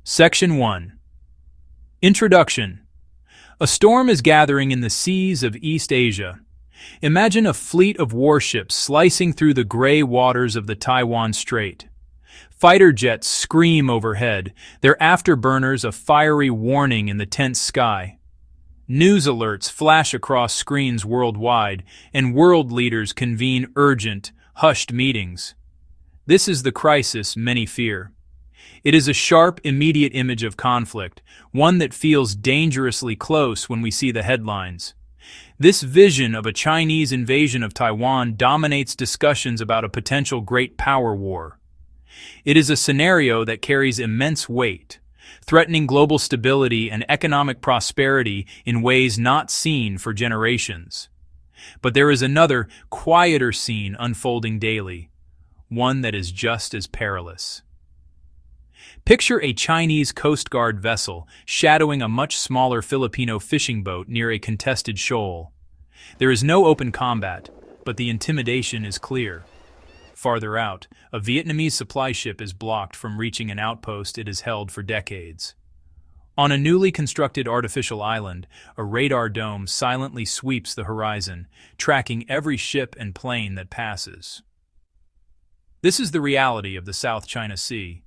Section 1. Introduction. A storm is gathering in the seas of East Asia. Imagine a fleet of warships slicing through the gray waters of the Taiwan Strait. Fighter jets scream overhead, their afterburners a fiery warning in the tense sky. News alerts flash across screens worldwide, and world leaders convene urgent, hushed meetings. This is the crisis many fear. It is a sharp, immediate image of conflict, one that feels dangerously close when we see the headlines. This vision of a Chinese invasion of Taiwan dominates discussions about a potential great power war. It is a scenario that carries immense weight, threatening global stability and economic prosperity in ways not seen for generations. But there is another, quieter scene unfolding daily, one that is just as perilous. Picture a Chinese Coast Guard vessel shadowing a much smaller Filipino fishing boat near a contested shoal. There is no open combat, but the intimidation is clear. Farther out, a Vietnamese supply ship is blocked from reaching an outpost it has held for decades. On a newly constructed artificial island, a radar dome silently sweeps the horizon, tracking every ship and plane that passes. This is the reality of the South China Sea.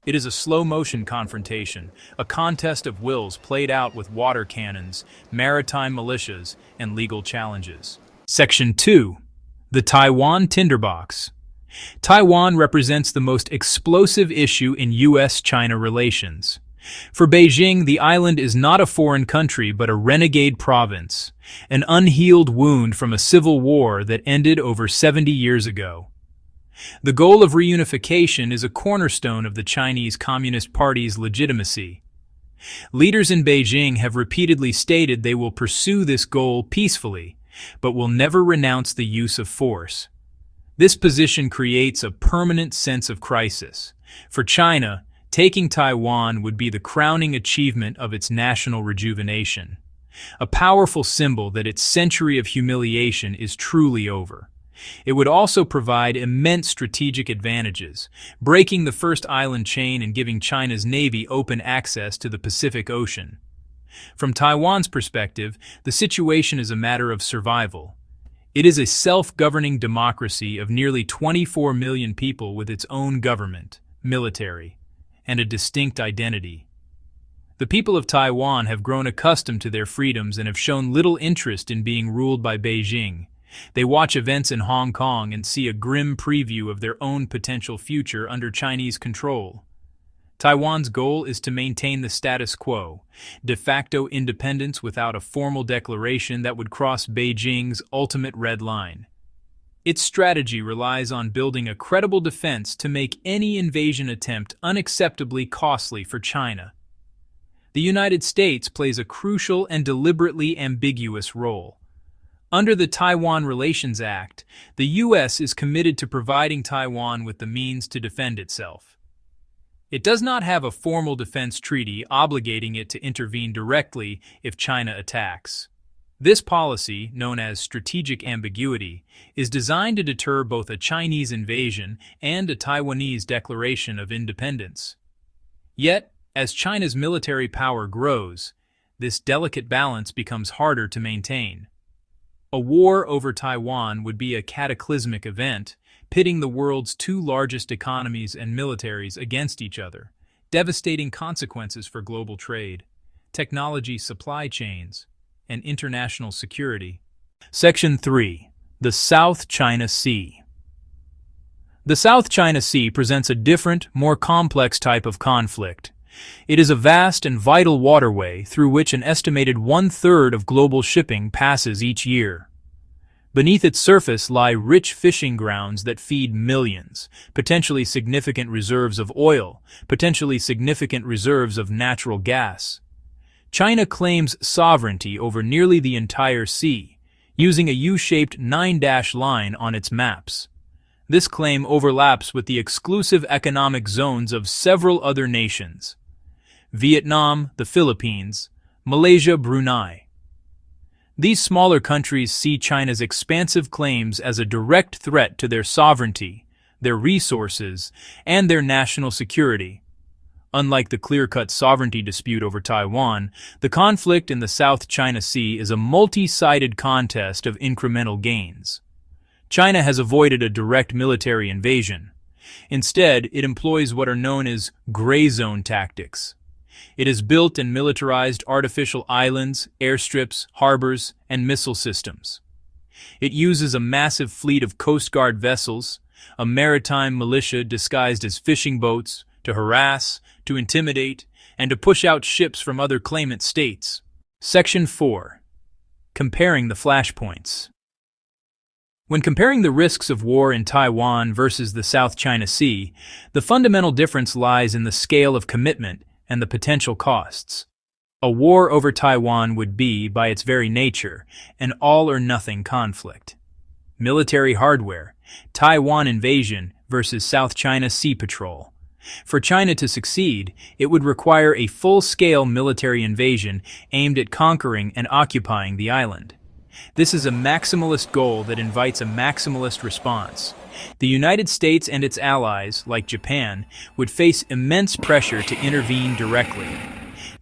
It is a slow-motion confrontation, a contest of wills played out with water cannons, maritime militias, and legal challenges. Section 2. The Taiwan Tinderbox. Taiwan represents the most explosive issue in U.S.-China relations. For Beijing, the island is not a foreign country but a renegade province, an unhealed wound from a civil war that ended over 70 years ago. The goal of reunification is a cornerstone of the Chinese Communist Party's legitimacy. Leaders in Beijing have repeatedly stated they will pursue this goal peacefully, but will never renounce the use of force. This position creates a permanent sense of crisis. For China, taking Taiwan would be the crowning achievement of its national rejuvenation, a powerful symbol that its century of humiliation is truly over. It would also provide immense strategic advantages, breaking the first island chain and giving China's navy open access to the Pacific Ocean. From Taiwan's perspective, the situation is a matter of survival. It is a self-governing democracy of nearly 24 million people with its own government, military, and a distinct identity. The people of Taiwan have grown accustomed to their freedoms and have shown little interest in being ruled by Beijing. They watch events in Hong Kong and see a grim preview of their own potential future under Chinese control. Taiwan's goal is to maintain the status quo, de facto independence without a formal declaration that would cross Beijing's ultimate red line. Its strategy relies on building a credible defense to make any invasion attempt unacceptably costly for China. The United States plays a crucial and deliberately ambiguous role. Under the Taiwan Relations Act, the U.S. is committed to providing Taiwan with the means to defend itself. It does not have a formal defense treaty obligating it to intervene directly if China attacks. This policy, known as strategic ambiguity, is designed to deter both a Chinese invasion and a Taiwanese declaration of independence. Yet, as China's military power grows, this delicate balance becomes harder to maintain. A war over Taiwan would be a cataclysmic event, pitting the world's two largest economies and militaries against each other, devastating consequences for global trade, technology supply chains, and international security. Section 3. The South China Sea. The South China Sea presents a different, more complex type of conflict. It is a vast and vital waterway through which an estimated one-third of global shipping passes each year. Beneath its surface lie rich fishing grounds that feed millions, potentially significant reserves of oil, potentially significant reserves of natural gas. China claims sovereignty over nearly the entire sea, using a U-shaped 9-dash line on its maps. This claim overlaps with the exclusive economic zones of several other nations: Vietnam, the Philippines, Malaysia, Brunei. These smaller countries see China's expansive claims as a direct threat to their sovereignty, their resources, and their national security. Unlike the clear-cut sovereignty dispute over Taiwan, the conflict in the South China Sea is a multi-sided contest of incremental gains. China has avoided a direct military invasion. Instead, it employs what are known as gray zone tactics. It has built and militarized artificial islands, airstrips, harbors, and missile systems. It uses a massive fleet of Coast Guard vessels, a maritime militia disguised as fishing boats, to harass, to intimidate, and to push out ships from other claimant states. Section 4. Comparing the flashpoints. When comparing the risks of war in Taiwan versus the South China Sea, the fundamental difference lies in the scale of commitment and the potential costs. A war over Taiwan would be, by its very nature, an all-or-nothing conflict. Military hardware, Taiwan invasion versus South China Sea patrol. For China to succeed, it would require a full-scale military invasion aimed at conquering and occupying the island. This is a maximalist goal that invites a maximalist response. The United States and its allies, like Japan, would face immense pressure to intervene directly.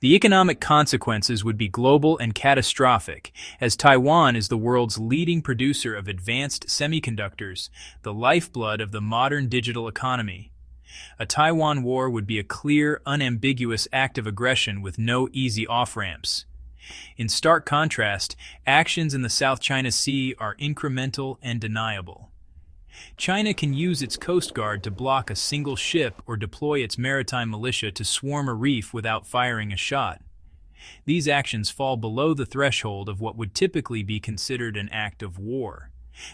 The economic consequences would be global and catastrophic, as Taiwan is the world's leading producer of advanced semiconductors, the lifeblood of the modern digital economy. A Taiwan war would be a clear, unambiguous act of aggression with no easy off-ramps. In stark contrast, actions in the South China Sea are incremental and deniable. China can use its Coast Guard to block a single ship or deploy its maritime militia to swarm a reef without firing a shot. These actions fall below the threshold of what would typically be considered an act of war.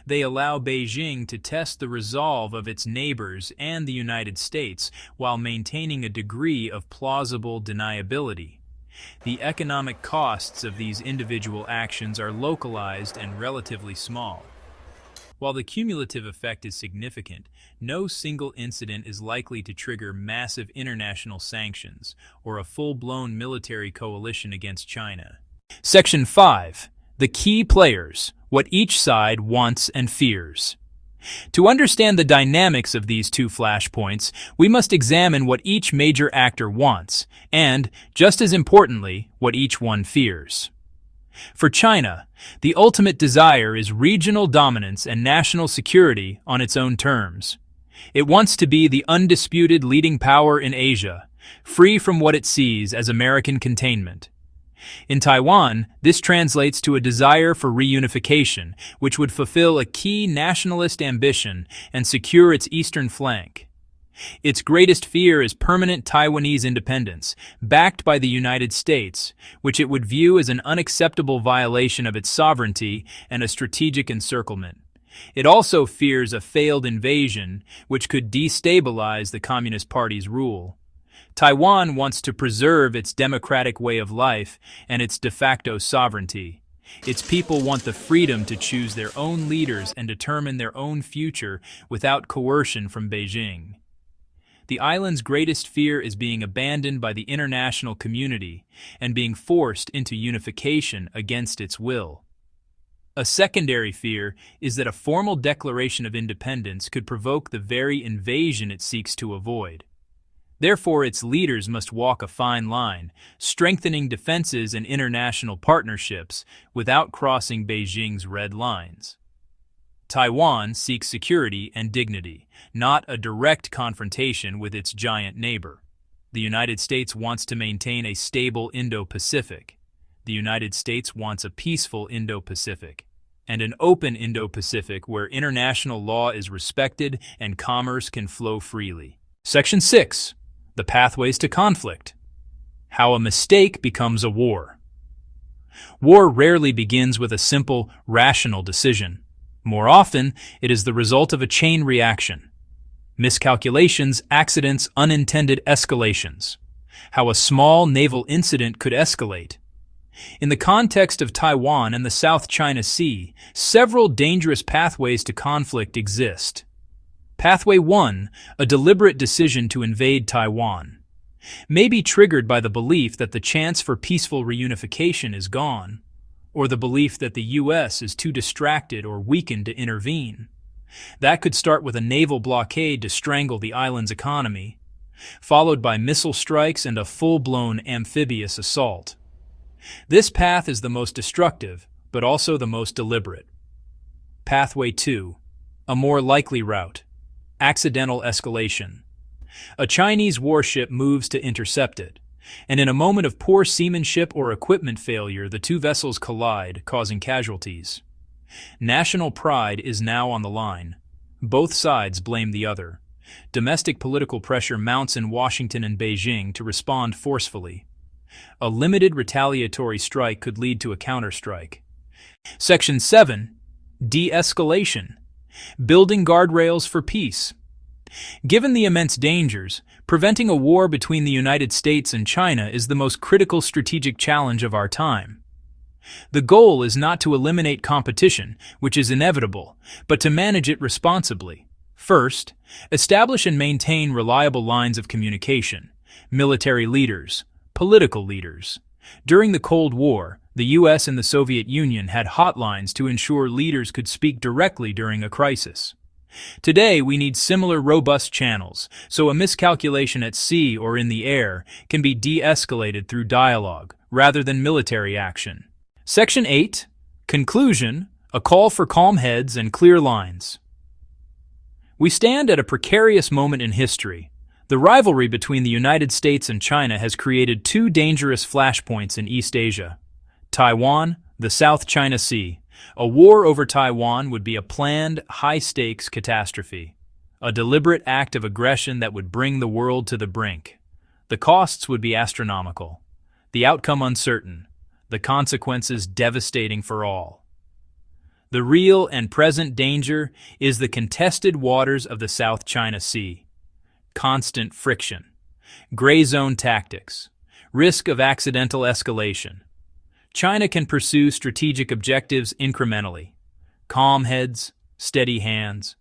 They allow Beijing to test the resolve of its neighbors and the United States while maintaining a degree of plausible deniability. The economic costs of these individual actions are localized and relatively small. While the cumulative effect is significant, no single incident is likely to trigger massive international sanctions or a full-blown military coalition against China. Section 5. The key players, what each side wants and fears. To understand the dynamics of these two flashpoints, we must examine what each major actor wants, and, just as importantly, what each one fears. For China, the ultimate desire is regional dominance and national security on its own terms. It wants to be the undisputed leading power in Asia, free from what it sees as American containment. In Taiwan, this translates to a desire for reunification, which would fulfill a key nationalist ambition and secure its eastern flank. Its greatest fear is permanent Taiwanese independence, backed by the United States, which it would view as an unacceptable violation of its sovereignty and a strategic encirclement. It also fears a failed invasion, which could destabilize the Communist Party's rule. Taiwan wants to preserve its democratic way of life and its de facto sovereignty. Its people want the freedom to choose their own leaders and determine their own future without coercion from Beijing. The island's greatest fear is being abandoned by the international community and being forced into unification against its will. A secondary fear is that a formal declaration of independence could provoke the very invasion it seeks to avoid. Therefore, its leaders must walk a fine line, strengthening defenses and international partnerships without crossing Beijing's red lines. Taiwan seeks security and dignity, not a direct confrontation with its giant neighbor. The United States wants to maintain a stable Indo-Pacific. The United States wants a peaceful Indo-Pacific, and an open Indo-Pacific where international law is respected and commerce can flow freely. Section 6. The pathways to conflict. How a mistake becomes a war. War rarely begins with a simple, rational decision. More often, it is the result of a chain reaction. Miscalculations, accidents, unintended escalations. How a small naval incident could escalate. In the context of Taiwan and the South China Sea, several dangerous pathways to conflict exist. Pathway 1, a deliberate decision to invade Taiwan, may be triggered by the belief that the chance for peaceful reunification is gone, or the belief that the U.S. is too distracted or weakened to intervene. That could start with a naval blockade to strangle the island's economy, followed by missile strikes and a full-blown amphibious assault. This path is the most destructive, but also the most deliberate. Pathway 2. A more likely route. Accidental escalation. A Chinese warship moves to intercept it, and in a moment of poor seamanship or equipment failure, the two vessels collide, causing casualties. National pride is now on the line. Both sides blame the other. Domestic political pressure mounts in Washington and Beijing to respond forcefully. A limited retaliatory strike could lead to a counterstrike. Section 7. De-escalation. Building guardrails for peace. Given the immense dangers, preventing a war between the United States and China is the most critical strategic challenge of our time. The goal is not to eliminate competition, which is inevitable, but to manage it responsibly. First, establish and maintain reliable lines of communication. Military leaders, political leaders. During the Cold War, the U.S. and the Soviet Union had hotlines to ensure leaders could speak directly during a crisis. Today, we need similar robust channels, so a miscalculation at sea or in the air can be de-escalated through dialogue, rather than military action. Section 8. Conclusion. A call for calm heads and clear lines. We stand at a precarious moment in history. The rivalry between the United States and China has created two dangerous flashpoints in East Asia. Taiwan, the South China Sea. A war over Taiwan would be a planned, high-stakes catastrophe. A deliberate act of aggression that would bring the world to the brink. The costs would be astronomical. The outcome uncertain. The consequences devastating for all. The real and present danger is the contested waters of the South China Sea. Constant friction. Gray zone tactics. Risk of accidental escalation. China can pursue strategic objectives incrementally. Calm heads, steady hands.